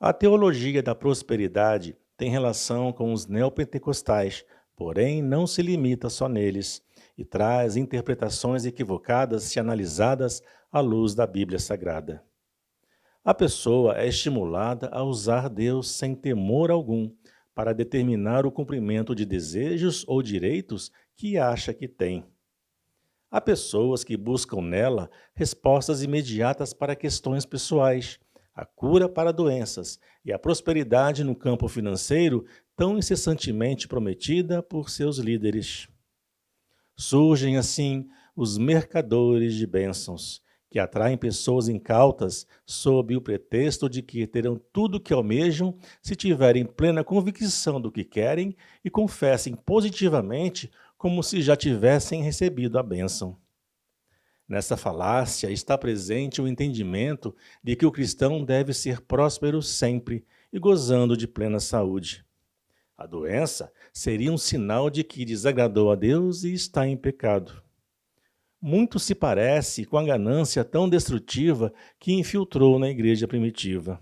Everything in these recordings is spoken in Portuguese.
A teologia da prosperidade tem relação com os neopentecostais, porém não se limita só neles e traz interpretações equivocadas se analisadas à luz da Bíblia Sagrada. A pessoa é estimulada a usar Deus sem temor algum para determinar o cumprimento de desejos ou direitos que acha que tem. Há pessoas que buscam nela respostas imediatas para questões pessoais, a cura para doenças e a prosperidade no campo financeiro tão incessantemente prometida por seus líderes. Surgem, assim, os mercadores de bênçãos, que atraem pessoas incautas sob o pretexto de que terão tudo o que almejam se tiverem plena convicção do que querem e confessem positivamente como se já tivessem recebido a bênção. Nessa falácia está presente o entendimento de que o cristão deve ser próspero sempre e gozando de plena saúde. A doença seria um sinal de que desagradou a Deus e está em pecado. Muito se parece com a ganância tão destrutiva que infiltrou na igreja primitiva.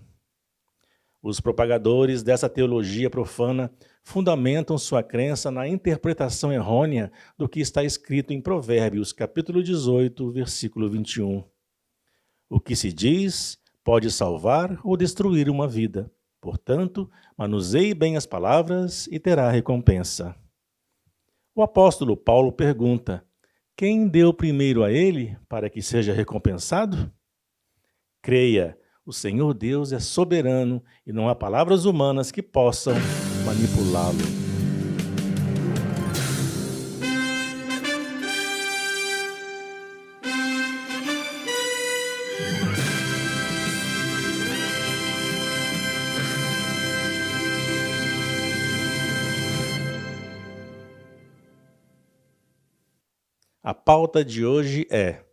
Os propagadores dessa teologia profana fundamentam sua crença na interpretação errônea do que está escrito em Provérbios, capítulo 18, versículo 21. O que se diz pode salvar ou destruir uma vida. Portanto, manuseie bem as palavras e terá recompensa. O apóstolo Paulo pergunta: quem deu primeiro a ele para que seja recompensado? Creia, o Senhor Deus é soberano e não há palavras humanas que possam manipulá-lo. A pauta de hoje é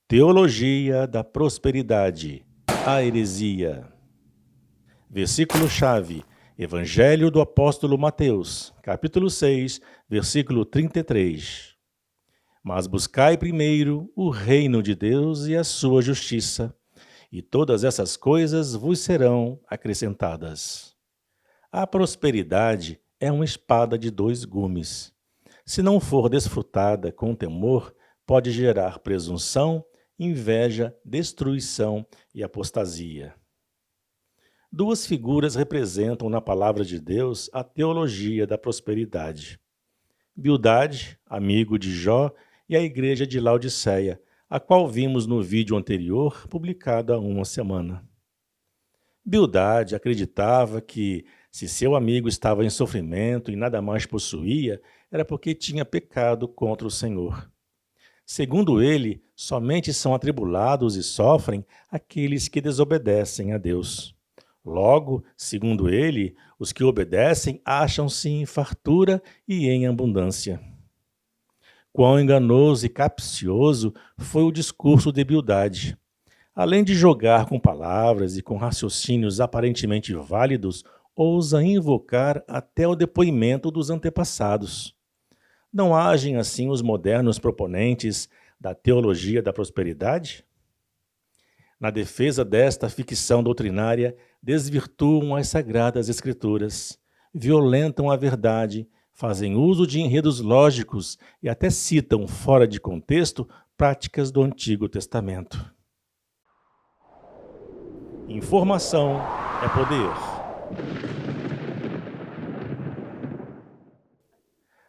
Teologia da Prosperidade, a heresia. Versículo-chave, Evangelho do Apóstolo Mateus, capítulo 6, versículo 33. Mas buscai primeiro o reino de Deus e a sua justiça, e todas essas coisas vos serão acrescentadas. A prosperidade é uma espada de dois gumes. Se não for desfrutada com temor, pode gerar presunção, inveja, destruição e apostasia. Duas figuras representam na palavra de Deus a teologia da prosperidade. Bildade, amigo de Jó, e a igreja de Laodiceia, a qual vimos no vídeo anterior, publicado há uma semana. Bildade acreditava que, se seu amigo estava em sofrimento e nada mais possuía, era porque tinha pecado contra o Senhor. Segundo ele, somente são atribulados e sofrem aqueles que desobedecem a Deus. Logo, segundo ele, os que obedecem acham-se em fartura e em abundância. Quão enganoso e capcioso foi o discurso de Bildade. Além de jogar com palavras e com raciocínios aparentemente válidos, ousa invocar até o depoimento dos antepassados. Não agem assim os modernos proponentes da teologia da prosperidade? Na defesa desta ficção doutrinária, desvirtuam as sagradas escrituras, violentam a verdade, fazem uso de enredos lógicos e até citam, fora de contexto, práticas do Antigo Testamento. Informação é poder.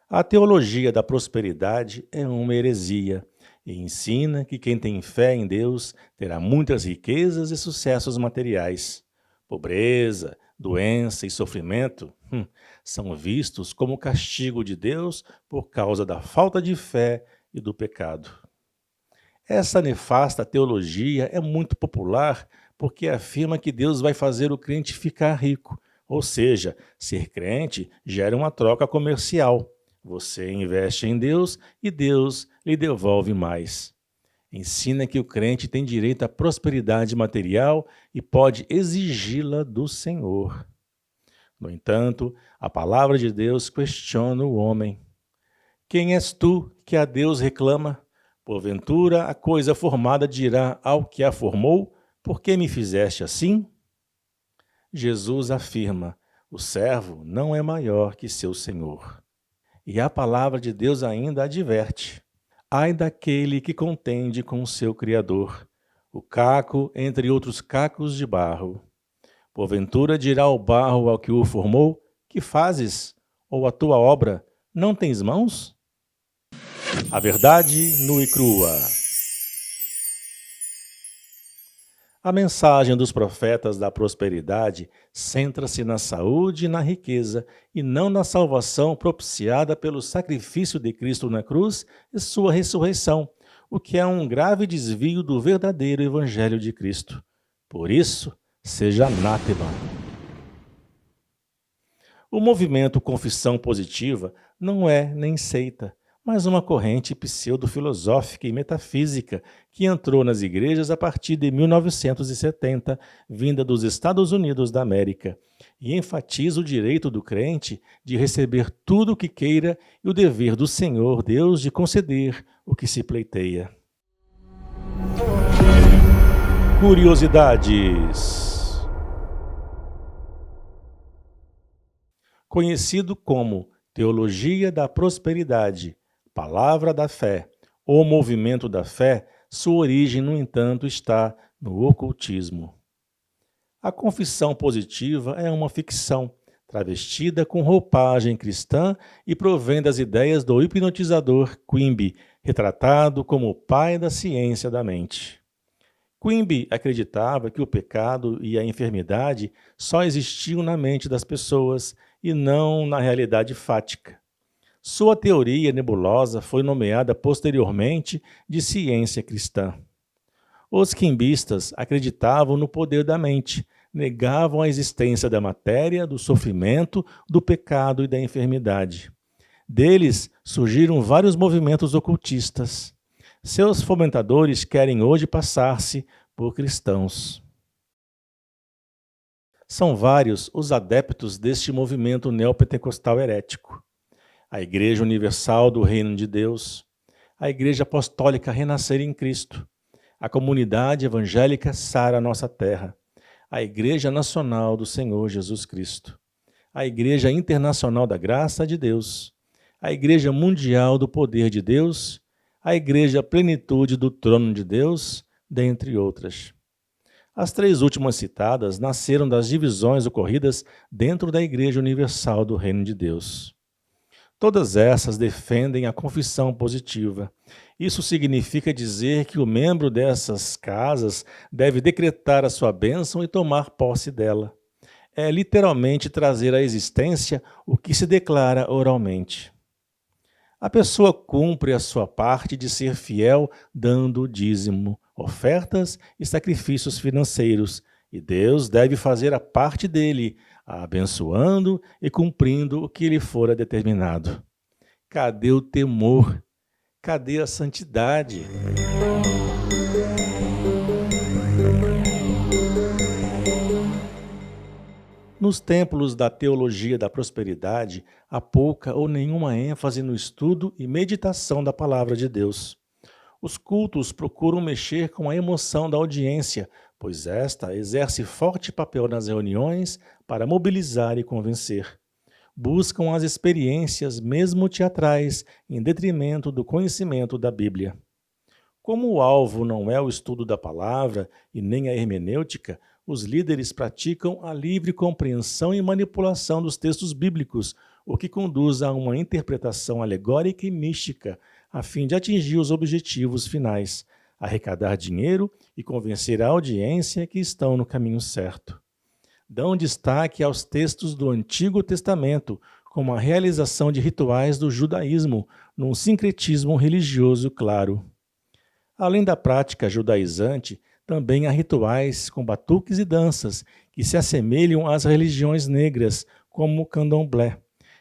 A teologia da prosperidade é uma heresia e ensina que quem tem fé em Deus terá muitas riquezas e sucessos materiais. Pobreza, doença e sofrimento são vistos como castigo de Deus por causa da falta de fé e do pecado. Essa nefasta teologia é muito popular porque afirma que Deus vai fazer o crente ficar rico, ou seja, ser crente gera uma troca comercial. Você investe em Deus e Deus lhe devolve mais. Ensina que o crente tem direito à prosperidade material e pode exigi-la do Senhor. No entanto, a palavra de Deus questiona o homem. Quem és tu que a Deus reclama? Porventura a coisa formada dirá ao que a formou, por que me fizeste assim? Jesus afirma: o servo não é maior que seu senhor. E a palavra de Deus ainda adverte: ai daquele que contende com o seu Criador, o caco entre outros cacos de barro. Porventura dirá o barro ao que o formou: que fazes? Ou a tua obra não tens mãos? A verdade nua e crua. A mensagem dos profetas da prosperidade centra-se na saúde e na riqueza, e não na salvação propiciada pelo sacrifício de Cristo na cruz e sua ressurreição, o que é um grave desvio do verdadeiro Evangelho de Cristo. Por isso, seja anátema. O movimento Confissão Positiva não é nem seita, mas uma corrente pseudo-filosófica e metafísica que entrou nas igrejas a partir de 1970, vinda dos Estados Unidos da América, e enfatiza o direito do crente de receber tudo o que queira e o dever do Senhor Deus de conceder o que se pleiteia. Curiosidades. Conhecido como Teologia da Prosperidade, Palavra da Fé ou Movimento da Fé, sua origem, no entanto, está no ocultismo. A confissão positiva é uma ficção, travestida com roupagem cristã e provém das ideias do hipnotizador Quimby, retratado como o pai da ciência da mente. Quimby acreditava que o pecado e a enfermidade só existiam na mente das pessoas e não na realidade fática. Sua teoria nebulosa foi nomeada posteriormente de ciência cristã. Os quimbistas acreditavam no poder da mente, negavam a existência da matéria, do sofrimento, do pecado e da enfermidade. Deles surgiram vários movimentos ocultistas. Seus fomentadores querem hoje passar-se por cristãos. São vários os adeptos deste movimento neopentecostal herético. A Igreja Universal do Reino de Deus, a Igreja Apostólica Renascer em Cristo, a Comunidade Evangélica Sara Nossa Terra, a Igreja Nacional do Senhor Jesus Cristo, a Igreja Internacional da Graça de Deus, a Igreja Mundial do Poder de Deus, a Igreja Plenitude do Trono de Deus, dentre outras. As três últimas citadas nasceram das divisões ocorridas dentro da Igreja Universal do Reino de Deus. Todas essas defendem a confissão positiva. Isso significa dizer que o membro dessas casas deve decretar a sua bênção e tomar posse dela. É literalmente trazer à existência o que se declara oralmente. A pessoa cumpre a sua parte de ser fiel dando dízimo, ofertas e sacrifícios financeiros, e Deus deve fazer a parte dele, abençoando e cumprindo o que lhe fora determinado. Cadê o temor? Cadê a santidade? Nos templos da teologia da prosperidade, há pouca ou nenhuma ênfase no estudo e meditação da palavra de Deus. Os cultos procuram mexer com a emoção da audiência, pois esta exerce forte papel nas reuniões para mobilizar e convencer. Buscam as experiências, mesmo teatrais, em detrimento do conhecimento da Bíblia. Como o alvo não é o estudo da palavra e nem a hermenêutica, os líderes praticam a livre compreensão e manipulação dos textos bíblicos, o que conduz a uma interpretação alegórica e mística, a fim de atingir os objetivos finais, arrecadar dinheiro e convencer a audiência que estão no caminho certo. Dão destaque aos textos do Antigo Testamento, como a realização de rituais do judaísmo, num sincretismo religioso claro. Além da prática judaizante, também há rituais com batuques e danças, que se assemelham às religiões negras, como o candomblé,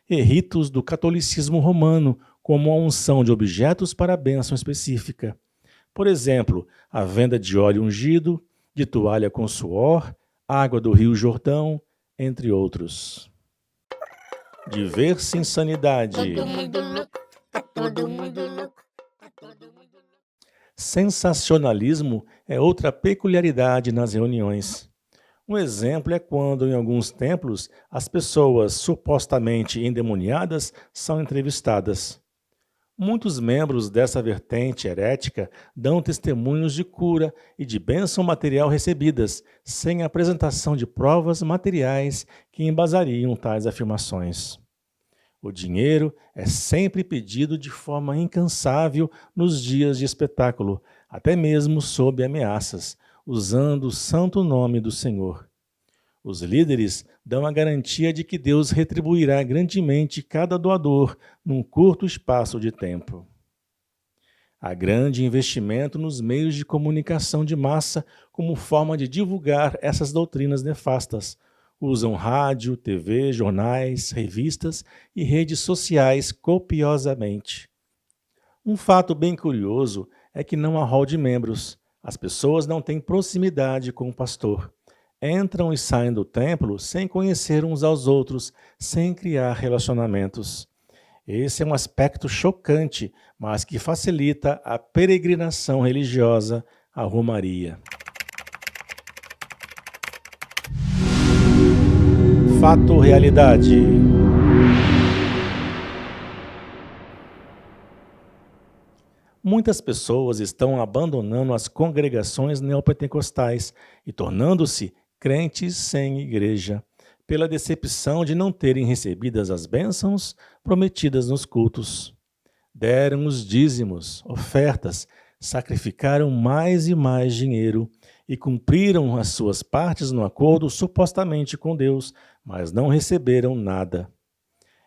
e ritos do catolicismo romano, como a unção de objetos para a bênção específica. Por exemplo, a venda de óleo ungido, de toalha com suor, água do Rio Jordão, entre outros. Diversa insanidade. Todo mundo louco, tá todo mundo louco, tá todo mundo louco. Sensacionalismo é outra peculiaridade nas reuniões. Um exemplo é quando, em alguns templos, as pessoas supostamente endemoniadas são entrevistadas. Muitos membros dessa vertente herética dão testemunhos de cura e de bênção material recebidas, sem apresentação de provas materiais que embasariam tais afirmações. O dinheiro é sempre pedido de forma incansável nos dias de espetáculo, até mesmo sob ameaças, usando o santo nome do Senhor. Os líderes dão a garantia de que Deus retribuirá grandemente cada doador num curto espaço de tempo. Há grande investimento nos meios de comunicação de massa como forma de divulgar essas doutrinas nefastas. Usam rádio, TV, jornais, revistas e redes sociais copiosamente. Um fato bem curioso é que não há hall de membros. As pessoas não têm proximidade com o pastor. Entram e saem do templo sem conhecer uns aos outros, sem criar relacionamentos. Esse é um aspecto chocante, mas que facilita a peregrinação religiosa à Romaria. Fato ou realidade? Muitas pessoas estão abandonando as congregações neopentecostais e tornando-se crentes sem igreja, pela decepção de não terem recebidas as bênçãos prometidas nos cultos. Deram os dízimos, ofertas, sacrificaram mais e mais dinheiro e cumpriram as suas partes no acordo supostamente com Deus, mas não receberam nada.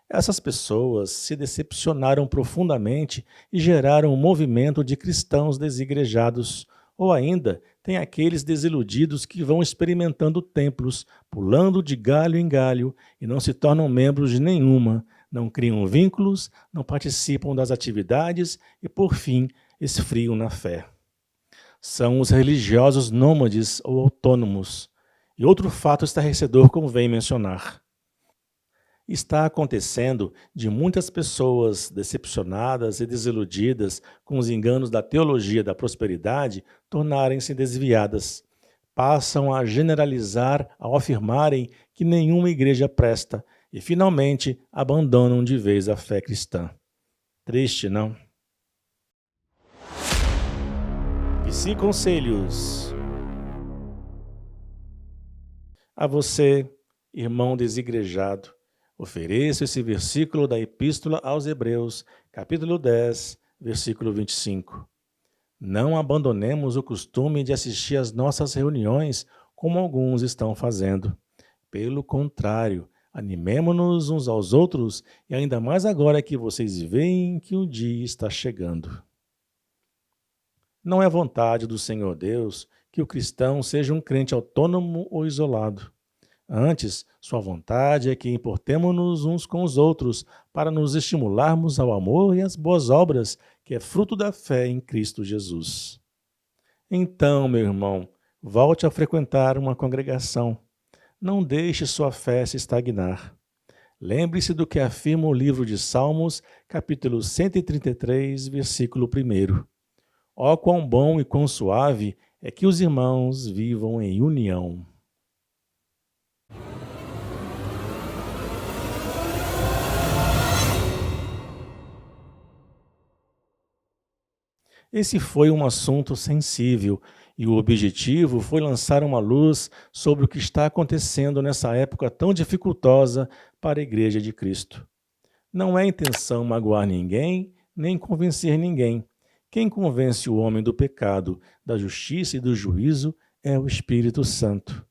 Essas pessoas se decepcionaram profundamente e geraram um movimento de cristãos desigrejados, ou ainda tem aqueles desiludidos que vão experimentando templos, pulando de galho em galho e não se tornam membros de nenhuma, não criam vínculos, não participam das atividades e, por fim, esfriam na fé. São os religiosos nômades ou autônomos. E outro fato estarrecedor convém mencionar. Está acontecendo de muitas pessoas decepcionadas e desiludidas com os enganos da teologia da prosperidade tornarem-se desviadas. Passam a generalizar ao afirmarem que nenhuma igreja presta e, finalmente, abandonam de vez a fé cristã. Triste, não? Psiconselhos. A você, irmão desigrejado, ofereço esse versículo da Epístola aos Hebreus, capítulo 10, versículo 25. Não abandonemos o costume de assistir às nossas reuniões, como alguns estão fazendo. Pelo contrário, animemo-nos uns aos outros, e ainda mais agora que vocês veem que o dia está chegando. Não é vontade do Senhor Deus que o cristão seja um crente autônomo ou isolado. Antes, sua vontade é que importemo-nos uns com os outros para nos estimularmos ao amor e às boas obras, que é fruto da fé em Cristo Jesus. Então, meu irmão, volte a frequentar uma congregação. Não deixe sua fé se estagnar. Lembre-se do que afirma o livro de Salmos, capítulo 133, versículo 1. Ó, quão bom e quão suave é que os irmãos vivam em união. Esse foi um assunto sensível e o objetivo foi lançar uma luz sobre o que está acontecendo nessa época tão dificultosa para a Igreja de Cristo. Não é intenção magoar ninguém, nem convencer ninguém. Quem convence o homem do pecado, da justiça e do juízo é o Espírito Santo.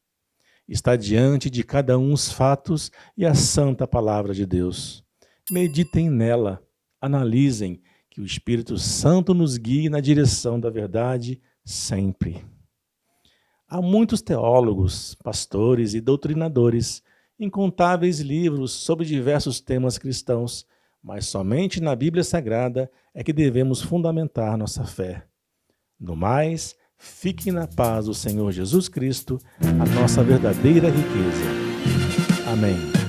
Está diante de cada um os fatos e a santa palavra de Deus. Meditem nela, analisem, que o Espírito Santo nos guie na direção da verdade sempre. Há muitos teólogos, pastores e doutrinadores, incontáveis livros sobre diversos temas cristãos, mas somente na Bíblia Sagrada é que devemos fundamentar nossa fé. No mais, fiquem na paz do Senhor Jesus Cristo, a nossa verdadeira riqueza. Amém.